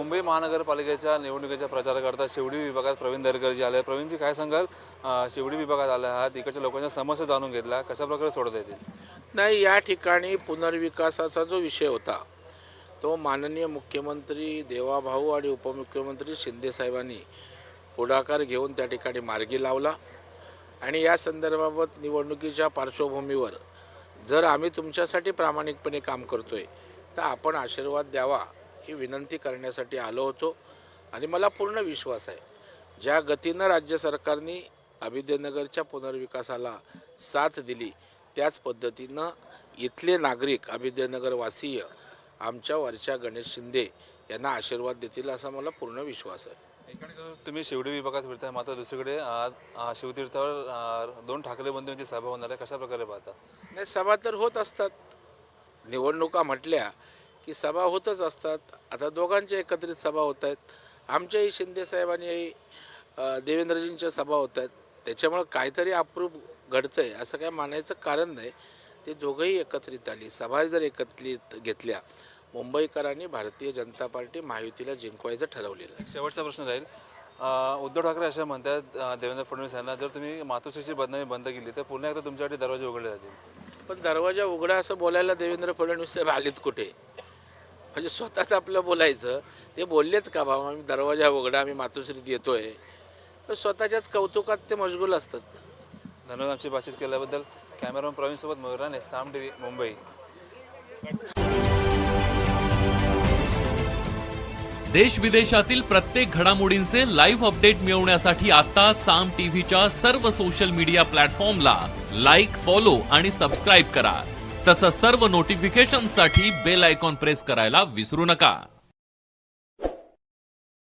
मुंबई महानगरपालिकेच्या निवडणुकीच्या प्रचाराकरता शिवडी विभागात प्रवीण दरेकर जे आले. प्रवीणजी काय सांगाल, शिवडी विभागात आले आहात, इकडच्या लोकांच्या समस्या जाणून घेतल्या, कशा प्रकारे सोडवता येतील? नाही, या ठिकाणी पुनर्विकासाचा जो विषय होता तो माननीय मुख्यमंत्री देवाभाऊ आणि उपमुख्यमंत्री शिंदे साहेबांनी पुढाकार घेऊन त्या ठिकाणी मार्गी लावला. आणि या संदर्भात निवडणुकीच्या पार्श्वभूमीवर जर आम्ही तुमच्यासाठी प्रामाणिकपणे काम करतोय तर आपण आशीर्वाद द्यावा ही विनंती करण्यासाठी आलो होतो. आणि मला पूर्ण विश्वास आहे, ज्या गतीनं राज्य सरकारने अभिदयनगरच्या पुनर्विकासाला साथ दिली त्याच पद्धतीनं इथले नागरिक अभिदयनगरवासीय आमच्या वरच्या गणेश शिंदे यांना आशीर्वाद देतील असा मला पूर्ण विश्वास आहे. एकीकडे तुम्ही शिवडी विभागात फिरताय, मात्र दुसरीकडे आज शिवतीर्थावर 2 ठाकरे बंधूंची सभा होणार आहे, कशा प्रकारे पाहता? नाही, सभा तर होत असतात. निवडणुका म्हटल्या की सभा होतच असतात. आता दोघांच्या एकत्रित सभा होत आहेत. आमच्याही शिंदेसाहेब आणि देवेंद्रजींच्या सभा होत आहेत. त्याच्यामुळं काहीतरी अप्रूप घडतं आहे असं काय मानायचं कारण नाही. ते दोघंही एकत्रित आली, सभा जर एकत्रित घेतल्या, मुंबईकरांनी भारतीय जनता पार्टी महायुतीला जिंकवायचं ठरवलेलं आहे. शेवटचा प्रश्न राहील, उद्धव ठाकरे असे म्हणतात देवेंद्र फडणवीस यांना, जर तुम्ही मातोश्रीची बदनामी बंद केली तर पुन्हा एकदा तुमच्यासाठी दरवाजे उघडले जातील. पण दरवाजा उघडा असं बोलायला देवेंद्र फडणवीस साहेब आलेत कुठे? म्हणजे स्वतःच आपलं बोलायचं. ते बोललेत का बाबा आम्ही दरवाजा उघडा, आम्ही मातोश्रीत येतोय? तर स्वतःच्याच कौतुकात ते मशगूल असतात. धन्यवाद आमची बातचीत केल्याबद्दल. कॅमेरामन प्रवीणसोबत मयुराने, साम टीव्ही, मुंबई. देश विदेशातील प्रत्येक घडामोडींचे लाईव्ह अपडेट मिळवण्यासाठी आता साम टीव्हीच्या सर्व सोशल मीडिया प्लॅटफॉर्मला लाईक, फॉलो आणि सबस्क्राईब करा. तसंच सर्व नोटिफिकेशनसाठी बेल आयकॉन प्रेस करायला विसरू नका.